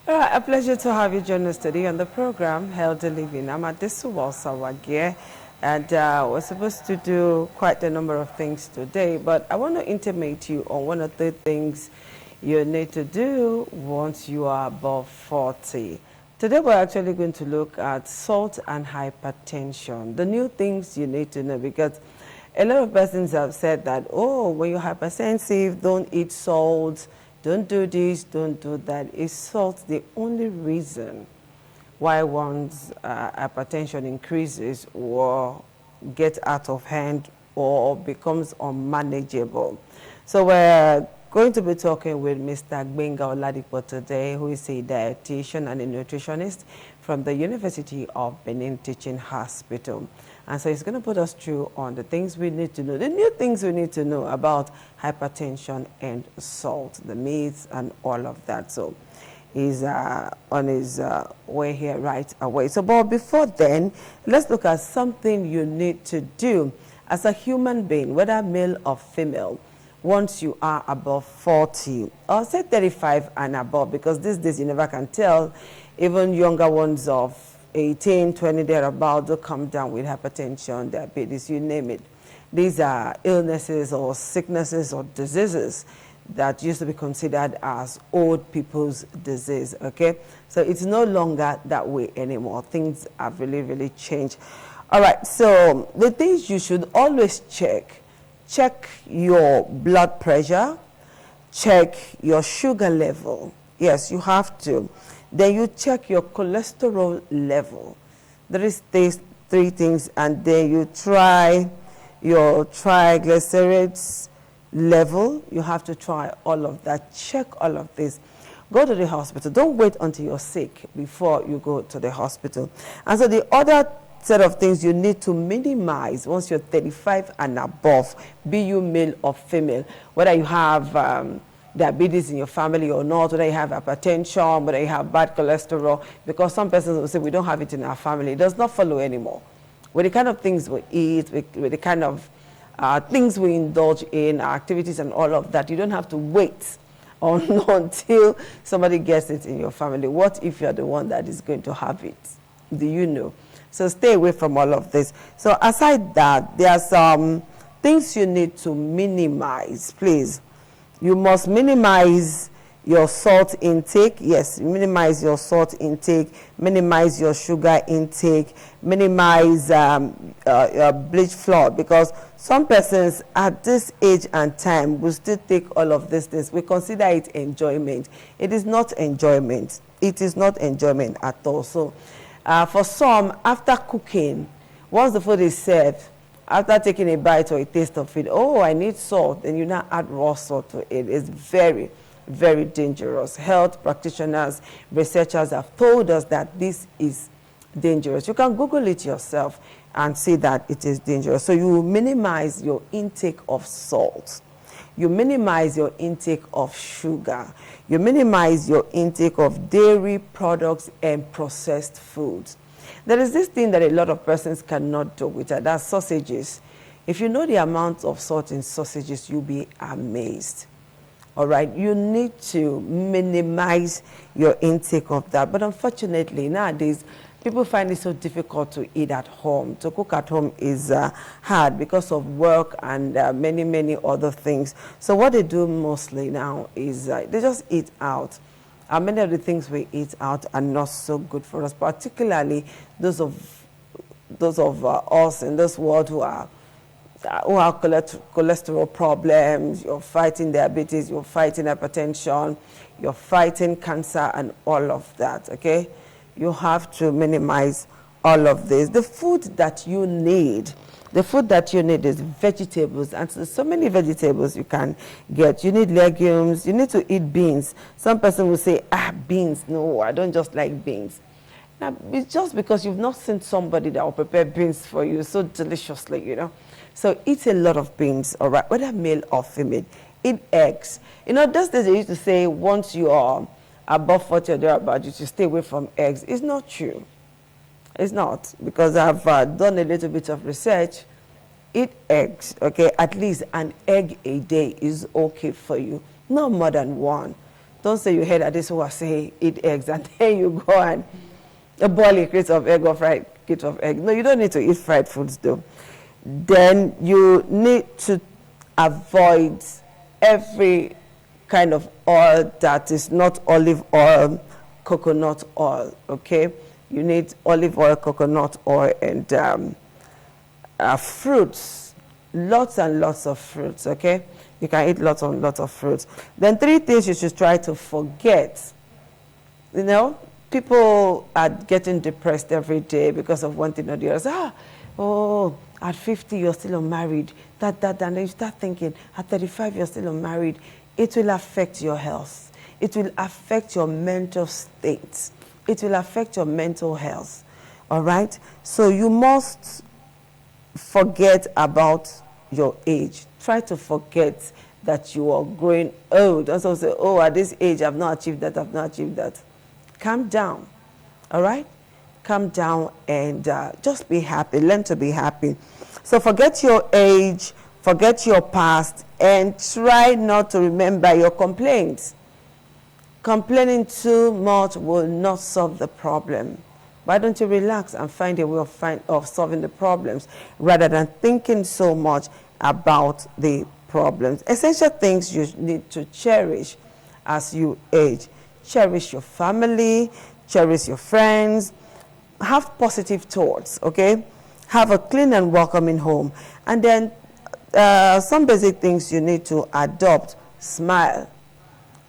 A pleasure to have you join us today on the program, Healthy Living. I'm at this Wagie, and we're supposed to do quite a number of things today, but I want to intimate you on one of the things you need to do once you are above 40. Today we're actually going to look at salt and hypertension, the new things you need to know, because a lot of persons have said that, oh, when you're hypersensitive, don't eat salt, don't do this, don't do that. Is salt the only reason why one's hypertension increases or gets out of hand or becomes unmanageable? So we're going to be talking with Mr. Gbenga Oladipo today, who is a dietitian and a nutritionist from the University of Benin Teaching Hospital. And so he's going to put us through on the things we need to know, the new things we need to know about hypertension and salt, the myths and all of that. So he's on his way here right away. So, but before then, let's look at something you need to do as a human being, whether male or female, once you are above 40, or say 35 and above, because these days you never can tell. Even younger ones of 18, 20, thereabout, will come down with hypertension, diabetes, you name it. These are illnesses or sicknesses or diseases that used to be considered as old people's disease, okay? So it's no longer that way anymore. Things have really, really changed. All right, so the things you should always check your blood pressure, check your sugar level. Yes, you have to. Then you check your cholesterol level. There is these three things, and then you try your triglycerides level. You have to try all of that. Check all of this. Go to the hospital. Don't wait until you're sick before you go to the hospital. And so the other set of things you need to minimize once you're 35 and above, be you male or female, whether you have diabetes in your family or not, whether you have hypertension, whether you have bad cholesterol, because some persons will say we don't have it in our family. It does not follow anymore. With the kind of things we eat, with the kind of things we indulge in, our activities and all of that, you don't have to wait until somebody gets it in your family. What if you're the one that is going to have it? Do you know? So stay away from all of this. So aside that, there are some things you need to minimize, please. You must minimize your salt intake. Yes, minimize your salt intake, minimize your sugar intake, minimize bleach flood, because some persons at this age and time will still take all of these things. We consider it enjoyment. It is not enjoyment. It is not enjoyment at all. So for some, after cooking, once the food is served, after taking a bite or a taste of it, oh, I need salt, then you now add raw salt to it. It's very, very dangerous. Health practitioners, researchers have told us that this is dangerous. You can Google it yourself and see that it is dangerous. So you minimize your intake of salt. You minimize your intake of sugar. You minimize your intake of dairy products and processed foods. There is this thing that a lot of persons cannot do with it. That's sausages. If you know the amount of salt in sausages, you'll be amazed. All right, you need to minimize your intake of that. But unfortunately, nowadays, people find it so difficult to eat at home. To cook at home is hard because of work and many, many other things. So what they do mostly now is they just eat out. And many of the things we eat out are not so good for us, particularly those of us in this world who have cholesterol problems. You're fighting diabetes, you're fighting hypertension, you're fighting cancer and all of that, okay? You have to minimize all of this. The food that you need is vegetables, and so many vegetables you can get. You need legumes, you need to eat beans. Some person will say, beans, no, I don't just like beans. Now, it's just because you've not seen somebody that will prepare beans for you so deliciously, you know. So eat a lot of beans, all right, whether male or female. Eat eggs. You know, those days they used to say once you are above 40 or thereabout, you should stay away from eggs. It's not true. It's not, because I've done a little bit of research. Eat eggs, okay? At least an egg a day is okay for you, not more than one. Don't say you heard that this was say eat eggs and then you go and boil a crate of egg or fried crate of egg. No, you don't need to eat fried foods though. Then you need to avoid every kind of oil that is not olive oil, coconut oil, okay? You need olive oil, coconut oil, and fruits. Lots and lots of fruits, okay? You can eat lots and lots of fruits. Then 3 things you should try to forget. You know, people are getting depressed every day because of one thing or the other. Oh, at 50 you're still unmarried. And you start thinking, at 35 you're still unmarried. It will affect your health. It will affect your mental state. It will affect your mental health. All right? So you must forget about your age. Try to forget that you are growing old. Also say, oh, at this age, I've not achieved that, I've not achieved that. Calm down, all right? Calm down and just be happy. Learn to be happy. So forget your age, forget your past, and try not to remember your complaints. Complaining too much will not solve the problem. Why don't you relax and find a way of solving the problems rather than thinking so much about the problems? Essential things you need to cherish as you age. Cherish your family, cherish your friends, have positive thoughts, okay? Have a clean and welcoming home. And then some basic things you need to adopt. Smile.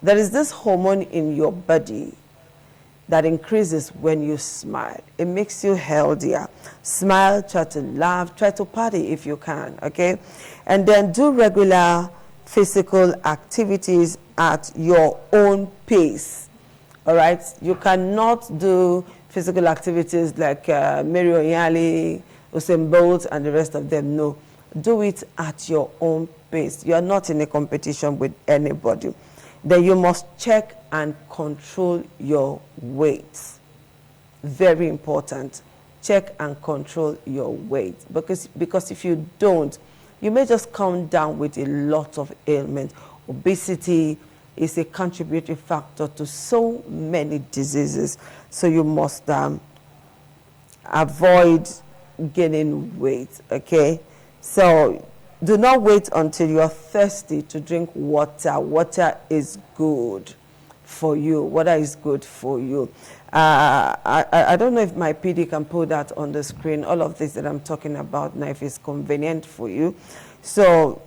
There is this hormone in your body that increases when you smile. It makes you healthier. Smile, try to laugh, try to party if you can, okay? And then do regular physical activities at your own pace, all right? You cannot do physical activities like Mary Onyali, Usain Bolt, and the rest of them. No, do it at your own pace. You are not in a competition with anybody. Then you must check and control your weight. Very important. Check and control your weight. Because if you don't, you may just come down with a lot of ailments. Obesity is a contributing factor to so many diseases. So you must avoid gaining weight, okay? So do not wait until you're thirsty to drink water. Water is good for you. Water is good for you. I don't know if my PD can put that on the screen, all of this that I'm talking about now, if it's convenient for you. So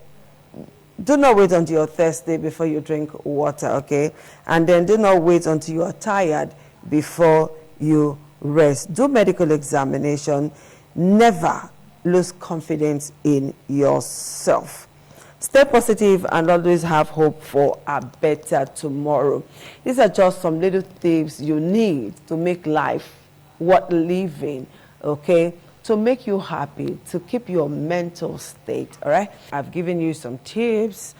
do not wait until you're thirsty before you drink water, okay? And then do not wait until you are tired before you rest. Do medical examination. Never lose confidence in yourself. Stay positive and always have hope for a better tomorrow. These are just some little tips you need to make life worth living, okay? To make you happy, to keep your mental state, all right? I've given you some tips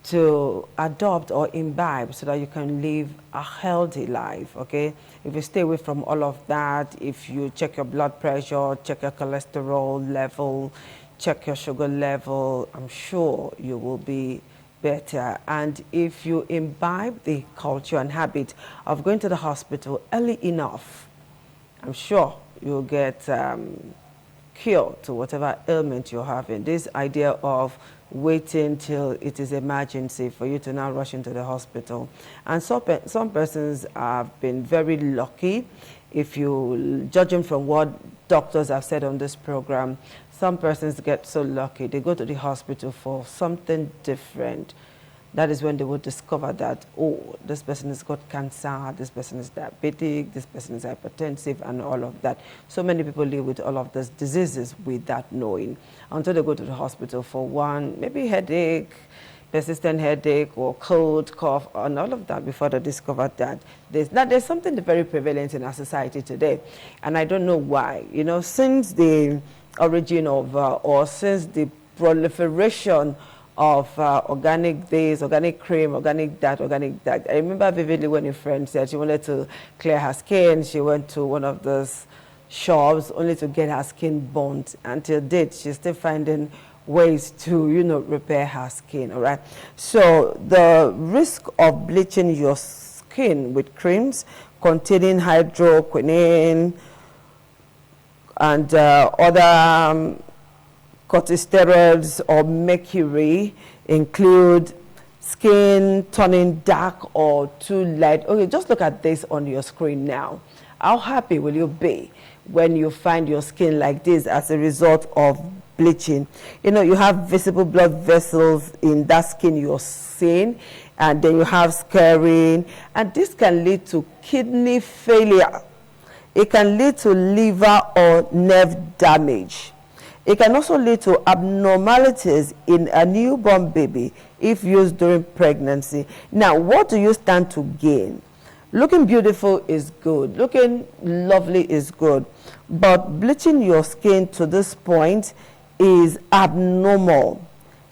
to adopt or imbibe so that you can live a healthy life, okay? If you stay away from all of that, if you check your blood pressure, check your cholesterol level, check your sugar level, I'm sure you will be better. And if you imbibe the culture and habit of going to the hospital early enough, I'm sure you'll get cure to whatever ailment you're having. This idea of waiting till it is emergency for you to now rush into the hospital. And some persons have been very lucky. If you judging from what doctors have said on this program, some persons get so lucky. They go to the hospital for something different. That is when they will discover that, oh, this person has got cancer, this person is diabetic, this person is hypertensive, and all of that. So many people live with all of these diseases without knowing, until they go to the hospital for one, maybe headache, persistent headache, or cold, cough, and all of that before they discover that. There's something very prevalent in our society today, and I don't know why. You know, since the origin of, or since the proliferation of organic this, organic cream, organic that, organic that. I remember vividly when a friend said she wanted to clear her skin. She went to one of those shops only to get her skin burnt. Until date, she's still finding ways to, repair her skin, all right? So the risk of bleaching your skin with creams containing hydroquinone and other corticosteroids or mercury include skin turning dark or too light. Okay, just look at this on your screen now. How happy will you be when you find your skin like this as a result of bleaching? You have visible blood vessels in that skin you're seeing, and then you have scarring, and this can lead to kidney failure. It can lead to liver or nerve damage. It can also lead to abnormalities in a newborn baby if used during pregnancy. Now, what do you stand to gain? Looking beautiful is good. Looking lovely is good. But bleaching your skin to this point is abnormal.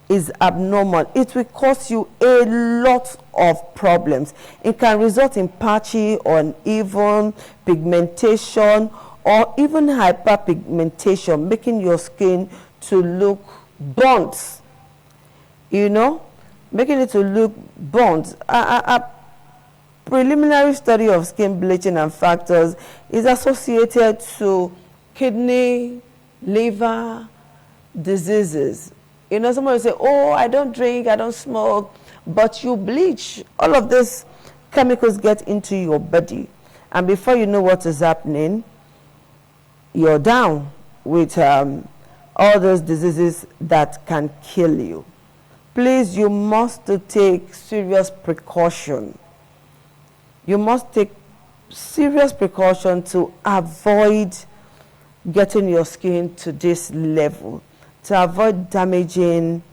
It will cause you a lot of problems. It can result in patchy or uneven pigmentation or even hyperpigmentation, making your skin to look burnt. Making it to look burnt. A preliminary study of skin bleaching and factors is associated to kidney, liver diseases. Someone will say, oh, I don't drink, I don't smoke, but you bleach. All of these chemicals get into your body, and before you know what is happening, you're down with all those diseases that can kill you. Please, you must take serious precaution. You must take serious precaution to avoid getting your skin to this level, to avoid damaging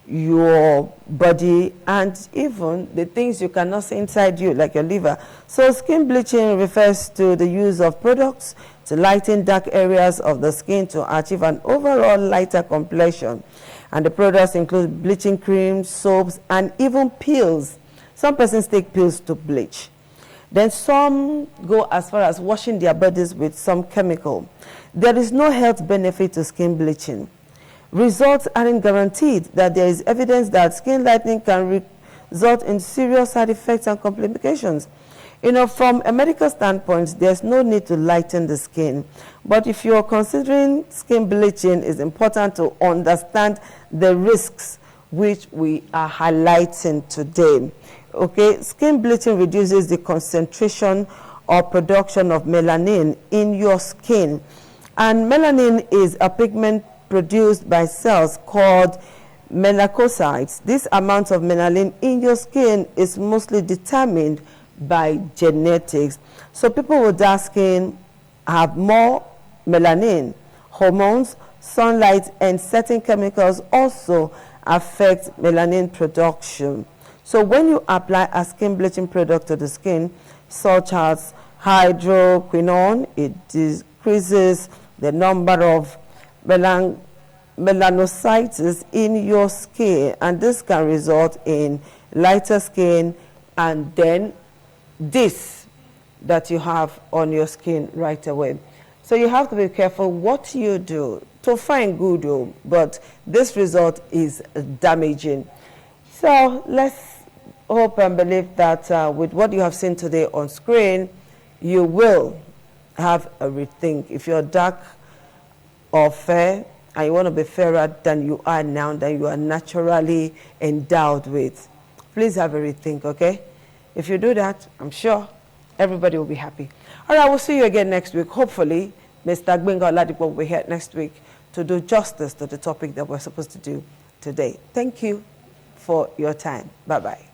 your body and even the things you cannot see inside you, like your liver. So skin bleaching refers to the use of products to lighten dark areas of the skin to achieve an overall lighter complexion. And the products include bleaching creams, soaps, and even pills. Some persons take pills to bleach. Then some go as far as washing their bodies with some chemical. There is no health benefit to skin bleaching. Results aren't guaranteed. That there is evidence that skin lightening can result in serious side effects and complications. From a medical standpoint, there's no need to lighten the skin. But if you're considering skin bleaching, it's important to understand the risks which we are highlighting today. Okay, skin bleaching reduces the concentration or production of melanin in your skin. And melanin is a pigment produced by cells called melanocytes. This amount of melanin in your skin is mostly determined by genetics. So people with dark skin have more melanin. Hormones, sunlight, and certain chemicals also affect melanin production. So when you apply a skin bleaching product to the skin, such as hydroquinone, it decreases the number of melanocytes in your skin, and this can result in lighter skin and then this that you have on your skin right away. So you have to be careful what you do to find good, but this result is damaging. So let's hope and believe that with what you have seen today on screen, you will have a rethink. If you're dark or fair and you want to be fairer than you are now, than you are naturally endowed with, please have a rethink, okay? If you do that, I'm sure everybody will be happy. All right, we'll see you again next week. Hopefully, Mr. Gbenga Oladipo will be here next week to do justice to the topic that we're supposed to do today. Thank you for your time. Bye-bye.